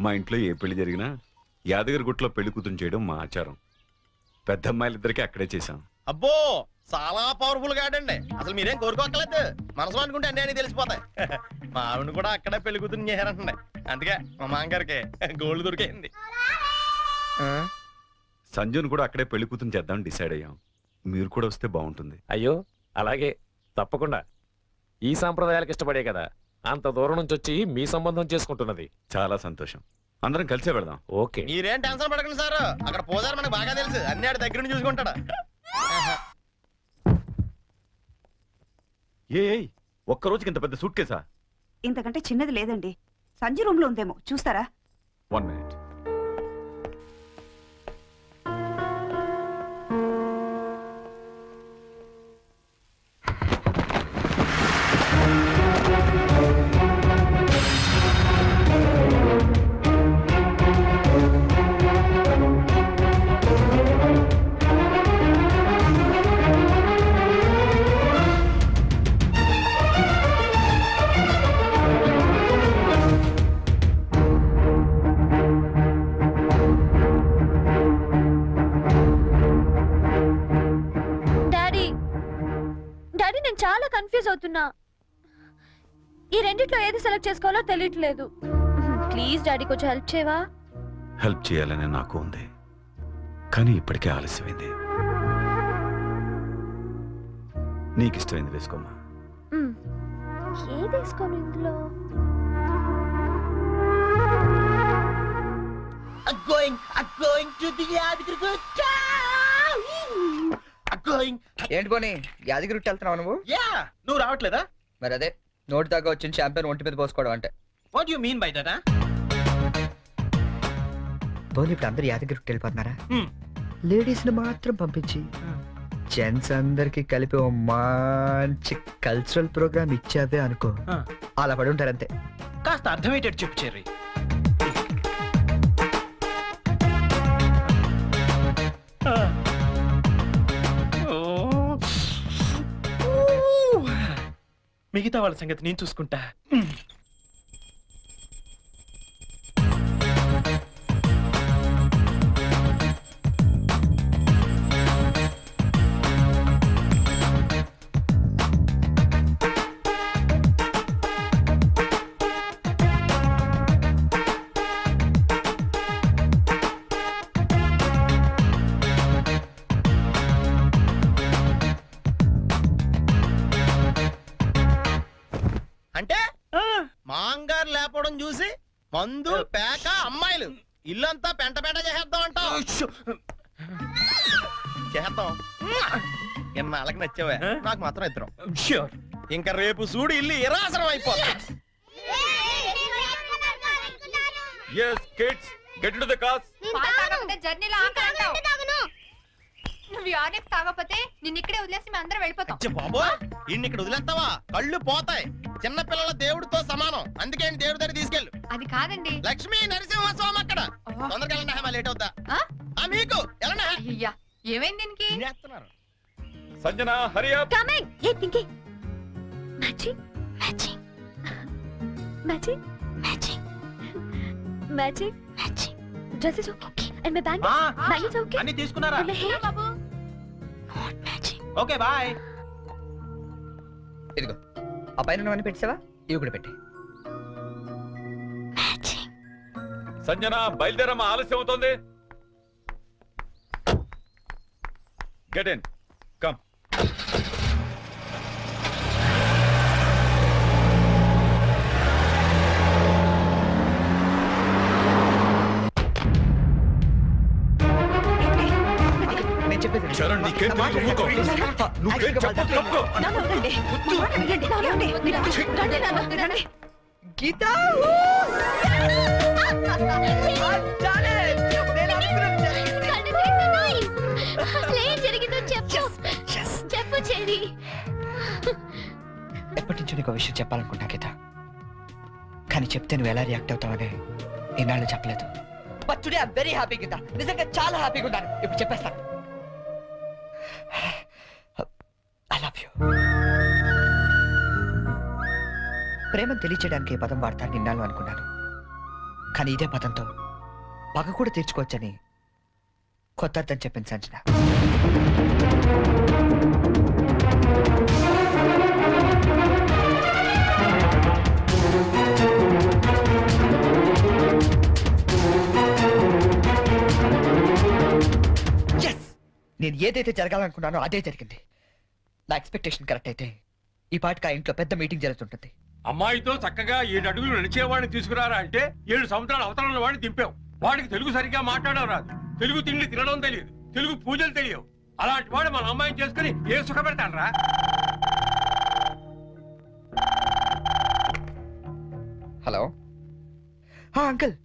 మా ఇంట్లో ఏ పెళ్లి జరిగినా యాదగిరి గుట్లో పెళ్లి కూతురు చేయడం మా ఆచారం. పెద్ద అమ్మాయిలిద్దరికి అక్కడే చేశాం. అబ్బో చాలా పవర్ఫుల్ గాడండి. అసలు మీరేం కోరుకోక్కర్లేదు, మనసులో అనుకుంటే అన్నీ అని తెలిసిపోతాయి. మా ఆవిడ కూడా అక్కడే పెళ్లి కూతురు చేశారంటండి. అందుకే మా మామగారికి గోల్డ్ దొరికింది. సంజుని కూడా అక్కడే పెళ్లి కూతురు చేద్దామని డిసైడ్ అయ్యాం. మీరు కూడా వస్తే బాగుంటుంది. అయ్యో అలాగే, తప్పకుండా. ఈ సాంప్రదాయాలకు ఇష్టపడే కదా అంత దూరం నుంచి వచ్చి మీ సంబంధం చేసుకుంటున్నది. చాలా సంతోషం. అందరం కలిసే వెళదాం. ఓకే, మీరేం టెన్షన్ పడకండి సార్. అక్కడ పోదారు మనకు బాగా తెలుసు, అన్ని ఆడి దగ్గర నుంచి చూసుకుంటాడు. ఒక్క రోజుకి ఇంత పెద్ద సూట్ కేసా? ఇంతకంటే చిన్నది లేదండి. సంజు రూమ్ లో ఉందేమో, చూస్తారా? 1 minute. చాలా కన్ఫ్యూజ్ అవుతున్నా. ఈ రెండిట్లో ఏది సెలెక్ట్ చేసుకోవాలో తెలియట్లేదు. ప్లీజ్ డాడీ కొంచెం హెల్ప్ చేయవా? హెల్ప్ చేయాలని నాకు ఉంది, కానీ ఇప్పటికే ఆలస్యమైంది. నీకు ఇష్టమైంది వేసుకోమా. ఏది వేసుకోను ఇందులో? ఏంటి పోనీ యాదగిరి వెళ్తున్నావు నువ్వు? నువ్వు రావట్లేదా? మరి అదే నోటి దాకా వచ్చిన చాంపియన్ ఒంటి మీద పోసుకోవడం అంటే. What you mean by that? పోనీ ఇప్పుడు అందరు యాదగిరి వెళ్ళిపోతున్నారా? లేడీస్ ని మాత్రం పంపించి జెంట్స్ అందరికి కలిపి ఓ మంచి కల్చరల్ ప్రోగ్రామ్ ఇచ్చావే అనుకో, అలా పడి ఉంటారంతే. కాస్త అర్థమయ్యేటట్టు చెప్పు చెర్రీ. మిగతా వాళ్ళ సంగతి నేను చూసుకుంటా. అంటే మాంగారు లేపడం చూసి మందు పేక అమ్మాయిలు ఇల్లంతా పెంట పెంట చేసేద్దాం అంటావు. చేద్దాం. ఎన్నాళ్ళకి నచ్చావే, నాకు మాత్రం ఇద్దరం. ఇంకా రేపు చూడు ఇల్లు ఇరాసనం అయిపోతా. తాగపోతే నిన్ను ఇక్కడే వదిలేసి మేము అందరం వెళ్ళిపోతాం. బాబోయ్, ఇన్ని ఇక్కడ వదిలేస్తావా? కళ్ళు పోతాయి. చిన్న పిల్లల దేవుడితో సమానం, అందుకే దేవుడి దగ్గర తీసుకెళ్ళు. అది కాదండి, లక్ష్మీ నరసింహస్వామి అక్కడ. తొందరగా వెళ్ళండి, లేట్ అవుతా. మీకు అయ్యా ఏమైంది దీనికి? Sanjana hurry up. కమింగ్. ఏ Pinky, matching matching matching matching matching matching dress is okay and my bag is okay. అన్ని తీసుకున్నారా బాబు? Not matching. Okay boy. ఇదిగో ఆ పైన పెట్టావా? ఇవి కూడా పెట్టి. సంజన బయలుదేరమ్మా, ఆలస్యం అవుతోంది. Get in, come. చరణ్, నీకేం నువ్వేం చెప్పొద్దు. గీతా ఎప్పటి నుంచో నీకు విషయం చెప్పాలనుకుంటా గీత, కానీ చెప్తే నువ్వు ఎలా రియాక్ట్ అవుతావని ఈనాళ్ళు చెప్పలేదు. But today I am very happy Geeta, నిజంగా చాలా హ్యాపీగా ఉన్నాను. ఇప్పుడు చెప్పేస్తాను. I love you. ప్రేమను తెలియచేయడానికి ఏ పదం వాడతాను నిన్నాళ్ళు అనుకున్నాను, కానీ ఇదే పదంతో పగ కూడా తీర్చుకోవచ్చని కొత్త అర్థం చెప్పింది సంజన. నేను ఏదైతే జరగాలనుకున్నానో అదే జరిగింది. నా ఎక్స్పెక్టేషన్ కరెక్ట్ అయితే ఈ పాటికి ఆ ఇంట్లో పెద్ద మీటింగ్ జరుగుతుంటుంది. అమ్మాయితో చక్కగా 7 అడుగులు నడిచేవాడిని తీసుకురారా అంటే 7 సంవత్సరాల అవతల వాడిని దింపావు. వాడికి తెలుగు సరిగ్గా మాట్లాడడం రాదు, తెలుగు తిండి తినడం తెలియదు, తెలుగు పూజలు తెలియవు. అలాంటి వాడు మన అమ్మాయిని చేసుకుని ఏ సుఖపెడతానరా? హలో అంకుల్,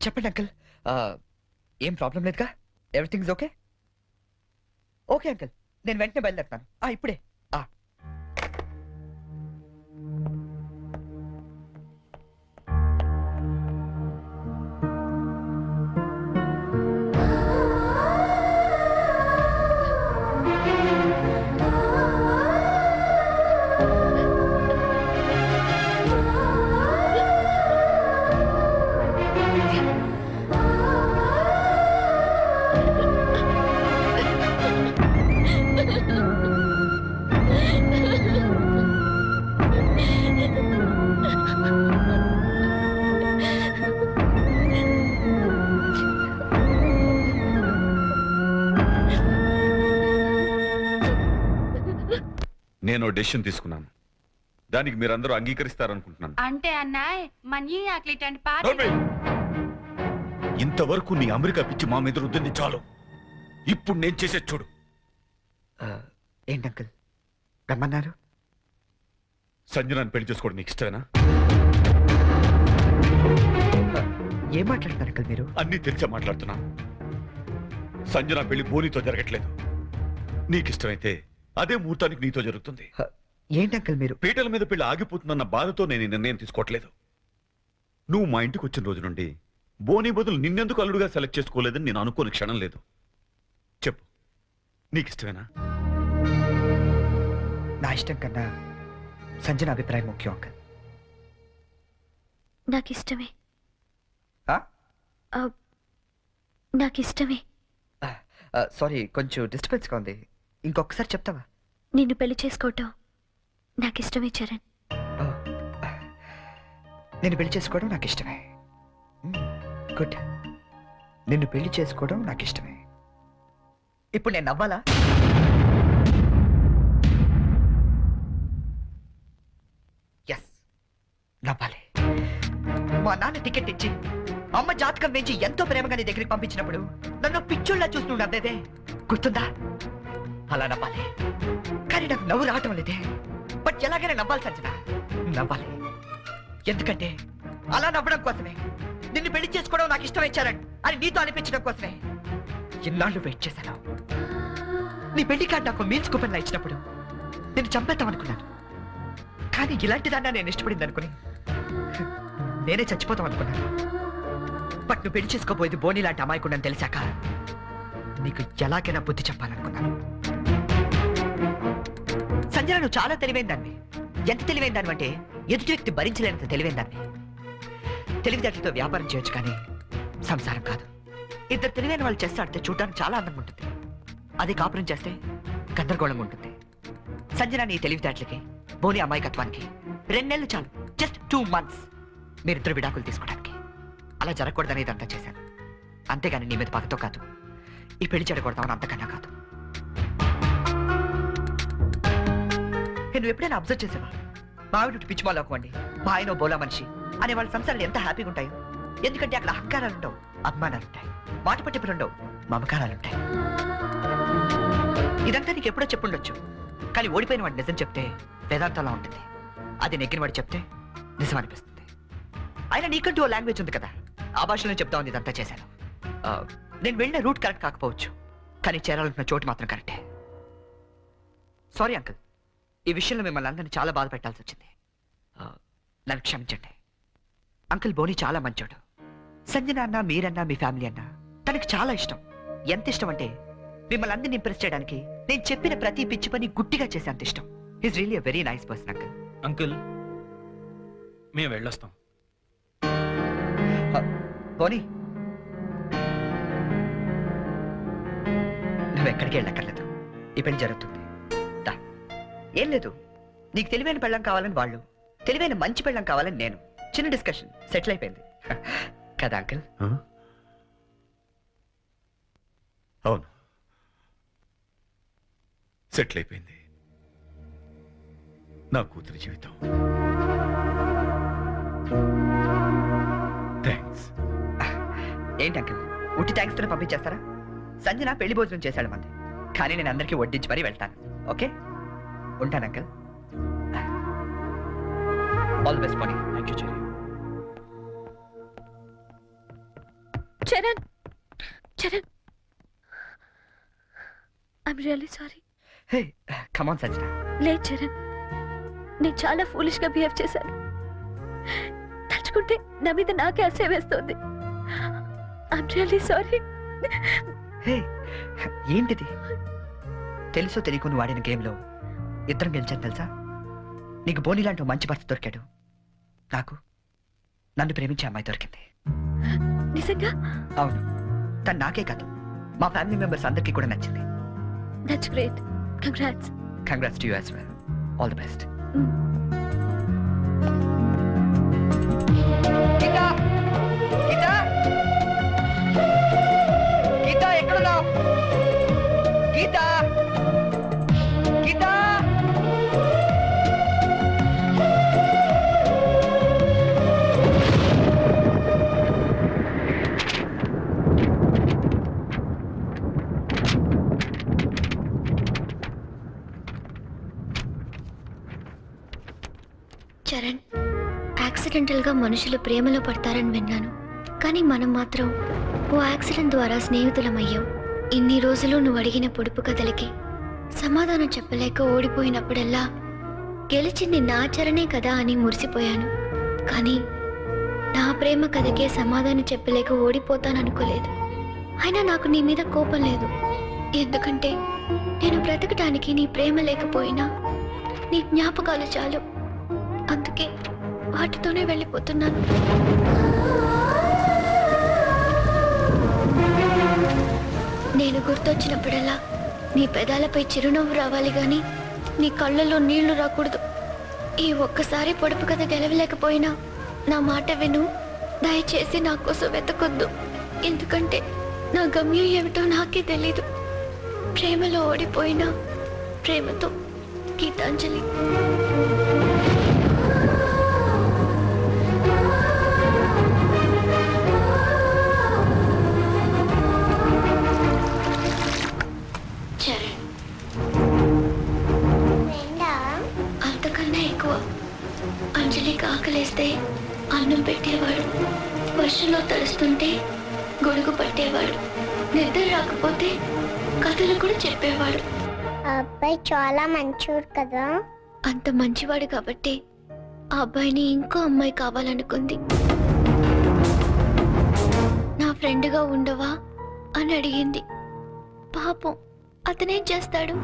చెప్పండి అంకుల్. ఏం ప్రాబ్లం లేదుగా? Everything okay? ఓకే అంకుల్, నేను వెంటనే బయలుదేరుతాను. ఇప్పుడే. నేను డెసిషన్ తీసుకున్నాను. దానికి మీరందరూ అంగీకరిస్తారనుకుంటున్నాను. అంటే అన్నాయ్ మనీ ఆకలిటండి ఇంతవరకు నీ అమెరికా పిచ్చి మా మీద రుద్దింది చాలు. ఇప్పుడు నేను చేసే చూడు. ఏంటి అంకుల్ రమ్మన్నారు? సంజనాన్ని పెళ్లి చేసుకోవడం నీకు ఇష్టమేనా? ఏం మాట్లాడుతున్నారు అంకుల్ మీరు? అన్నీ తెలిసే మాట్లాడుతున్నాను. సంజన పెళ్లి బోనితో జరగట్లేదు. నీకు ఇష్టమైతే అదే ముహూర్తానికి నీతో జరుగుతుంది. ఏంటి అంకుల్ మీరు? పీటల మీద పెళ్లి ఆగిపోతుందన్న బాధతో నేను ఈ నిర్ణయం తీసుకోవట్లేదు. నువ్వు మా ఇంటికి వచ్చిన రోజు నుండి బోని బదులు నిన్నెందుకు అల్లుడుగా సెలెక్ట్ చేసుకోలేదని నేను అనుకోని క్షణం లేదు. చెప్పు, నీకు ఇష్టమేనా? నా ఇష్టం కన్నా సంజన అభిప్రాయం ముఖ్యం అంకుల్. నాకిష్టమే. నాకిష్టమే. సారీ, కొంచెం డిస్టర్బెన్స్గా ఉంది. ఇంకొకసారి చెప్తావా? నిన్ను పెళ్లి చేసుకోవటం నాకిష్టమే చరణ్. నేను పెళ్లి చేసుకోవడం నాకు ఇష్టమే. గుడ్. నిన్ను పెళ్లి చేసుకోవడం నాకు ఇష్టమే. ఇప్పుడు నేను నవ్వాలా? ఎస్, నవ్వాలి. మా నాన్న టికెట్ ఇచ్చి అమ్మ జాతకం వేసి ఎంతో ప్రేమగా నీ దగ్గరికి పంపించినప్పుడు నన్ను పిచ్చోళ్ళ చూస్తుండే గుర్తుందా? అలా నవ్వాలి. కానీ నాకు నవ్వు రావటం లేదే. బట్ ఎలాగైనా నవ్వాలి సంజన, నవ్వాలి. ఎందుకంటే అలా నవ్వడం కోసమే, నిన్ను పెళ్లి చేసుకోవడం నాకు ఇష్టం ఇచ్చారని అని నీతో అనిపించడం కోసమే ఇన్నాళ్ళు వెయిట్ చేశాను. నీ పెళ్లి కార్డు నాకు మీల్స్ కూపన్లా ఇచ్చినప్పుడు నేను చంపేద్దాం అనుకున్నాను. కానీ ఇలాంటి దాన్ని నేను ఇష్టపడింది అనుకుని నేనే చచ్చిపోతాం అనుకున్నాను. బట్ నువ్వు పెళ్లి చేసుకోబోయేది బోని లాంటి అమాయకుండని తెలిసాక నీకు ఎలాగైనా బుద్ధి చెప్పాలనుకున్నాను. సంజన, నువ్వు చాలా తెలివైన దాన్ని. ఎంత తెలివైన దాన్ని అంటే ఎదుటి వ్యక్తి భరించలేనంత తెలివైన దాన్ని. తెలివితేటలతో వ్యాపారం చేయొచ్చు కానీ సంసారం కాదు. ఇద్దరు తెలివైన వాళ్ళు చేస్తే ఆడితే చూడడానికి చాలా అందంగా ఉంటుంది. అది కాపురం చేస్తే గందరగోళంగా ఉంటుంది. సంజన, నీ తెలివితేటలకి బోని అమాయకత్వానికి 2 నెలలు చాలు. జస్ట్ 2 months మీరిద్దరు విడాకులు తీసుకోవడానికి. అలా జరగకూడదని ఇదంతా చేశాను. అంతేగాని నీ మీద పగతో కాదు, ఈ పెళ్లి చెడకూడదామని అంతకన్నా కాదు. నువ్వు ఎప్పుడైనా అబ్జర్వ్ చేసావా? మావిడు పిచ్చిమాలోకం అండి, మా ఆయన బోలా మనిషి అనే వాళ్ళ సంసారాలు ఎంత హ్యాపీగా ఉంటాయో. ఎందుకంటే అక్కడ అహంకారాలు ఉండవు, అభిమానాలు ఉంటాయి, మాట పట్టింపులు ఉండవు, మమకారాలు ఉంటాయి. ఇదంతా నీకు ఎప్పుడో చెప్పుండొచ్చు, కానీ ఓడిపోయిన వాడు నిజం చెప్తే వేదాంతంలా ఉంటుంది. అది నెగ్గిన వాడు చెప్తే నిజం అనిపిస్తుంది. అయినా నీకంటూ ఓ లాంగ్వేజ్ ఉంది కదా, ఆ భాషలో చెప్తామని ఇదంతా చేశాను. నేను వెళ్ళిన రూట్ కరెక్ట్ కాకపోవచ్చు, కానీ చేరాలనుకున్న చోటు మాత్రం కరెక్టే. సారీ అంకుల్, ఈ విషయంలో మిమ్మల్ని అందరినీ చాలా బాధ పెట్టాల్సి వచ్చింది. నన్ను క్షమించండి. అంకుల్ బోని చాలా మంచోడు. సంజన అన్న, మీరన్నా, మీ ఫ్యామిలీ అన్నా తనకి చాలా ఇష్టం. ఎంత ఇష్టం అంటే మిమ్మల్ని అందరినీ ఇంప్రెస్ చేయడానికి నేను చెప్పిన ప్రతి పిచ్చి పని గుట్టిగా చేసే అంత ఇష్టం. Is really a very nice person uncle. Uncle మేము వెళ్ళొస్తాం. పోనీ నువ్వెక్కడికి వెళ్ళక్కర్లేదు, ఈ పెళ్లి జరుగుతుంది. దా. ఏం లేదు, నీకు తెలివైన పెళ్ళం కావాలని వాళ్ళు, తెలివైన మంచి పెళ్ళం కావాలని నేను. చిన్న డిస్కషన్ సెటిల్ అయిపోయింది కదా అంకుల్? అవును, సెటిల్ అయిపోయింది నా కూతురి జీవితం. థ్యాంక్స్. ఏంటి అంకుల్, ఉట్టి థ్యాంక్స్ తో పంపించేస్తారా? సంజన పెళ్లి భోజనం చేశాడు మంది, కానీ నేను అందరికీ వడ్డించి మరీ వెళ్తాను. ఓకే, ఉంటాను అంకుల్. ఆల్ ది బెస్ట్ పోనీ. Thank you cherry. Charan, Charan, I'm really sorry. Hey come on Sanjana. లేదు చరణ్, నేను చాలా ఫూలిష్ గా బిహేవ్ చేశాను. తలుచుకుంటే నా మీద నాకే అసహ్యం వేస్తుంది. I'm really sorry. హే ఏంటిది? తెలుసో తెలియకు నువ్వు ఆడిన గేమ్లో ఇద్దరం గెలిచాను తెలుసా? నీకు బోని లాంటి మంచి భర్త దొరికాడు, నాకు నన్ను ప్రేమించే అమ్మాయి దొరికింది. నిజంగా? అవును, తను నాకే కాదు మా ఫ్యామిలీ మెంబర్స్ అందరికీ కూడా నచ్చింది. That's great. Congrats. Congrats to you as well. All the best. Geeta, Geeta, Geeta ఎక్కడున్నావు? గీతా, గీతా. చరణ్, యాక్సిడెంటల్గా మనుషులు ప్రేమలో పడతారని విన్నాను, కానీ మనం మాత్రం ఓ యాక్సిడెంట్ ద్వారా స్నేహితులమయ్యాం. ఇన్ని రోజులు నువ్వు అడిగిన పొడుపు కథలకి సమాధానం చెప్పలేక ఓడిపోయినప్పుడల్లా గెలిచింది నా చరణే కదా అని మురిసిపోయాను. కానీ నా ప్రేమ కథకే సమాధానం చెప్పలేక ఓడిపోతాననుకోలేదు. అయినా నాకు నీ మీద కోపం లేదు, ఎందుకంటే నేను బ్రతకటానికి నీ ప్రేమ లేకపోయినా నీ జ్ఞాపకాలు చాలు. అందుకే వాటితోనే వెళ్ళిపోతున్నాను. నేను గుర్తొచ్చినప్పుడల్లా నీ పెదాలపై చిరునవ్వు రావాలి గాని నీ కళ్ళల్లో నీళ్లు రాకూడదు. ఈ ఒక్కసారి పొడుపు కథ గెలవలేకపోయినా నా మాట విను. దయచేసి నా కోసం వెతకొద్దు, ఎందుకంటే నా గమ్యం ఏమిటో నాకే తెలీదు. ప్రేమలో ఓడిపోయినా ప్రేమతో, గీతాంజలి. అంతకన్నా ఎక్కువ అంజలికి ఆకలేస్తే అన్నం పెట్టేవాడు, వర్షంలో తడుస్తుంటే గొడుగు పట్టేవాడు, నిద్ర రాకపోతే కథలు కూడా చెప్పేవాడు. అబ్బాయి చాలా మంచివాడు కదా. అంత మంచివాడు కాబట్టి ఆ అబ్బాయిని ఇంకో అమ్మాయి కావాలనుకుంది. నా ఫ్రెండ్గా ఉండవా అని అడిగింది. పాపం అతనేం చేస్తాడు?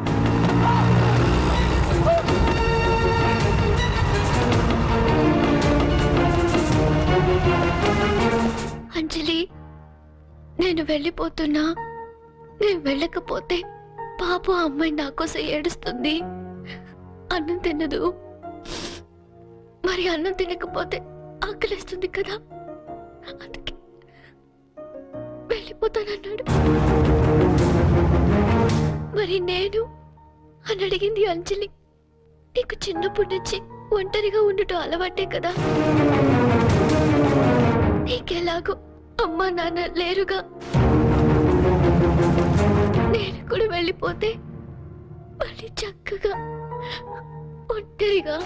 అంజలి, నేను వెళ్ళిపోతున్నా. నేను వెళ్ళకపోతే పాపం అమ్మాయి నా కోసం ఏడుస్తుంది. అన్నం తినదు, మరి అన్నం తినకపోతే ఆకలిస్తుంది కదా, అందుకే వెళ్ళిపోతానన్నాడు. మరి నేను అని అడిగింది అంజలి. నీకు చిన్నప్పటి నుంచి ఒంటరిగా ఉండటం అలవాటే కదా, నీకెలాగో అమ్మా నాన్న లేరుగా. నేను కూడా వెళ్ళిపోతే మళ్ళీ చక్కగా ఒంటరిగా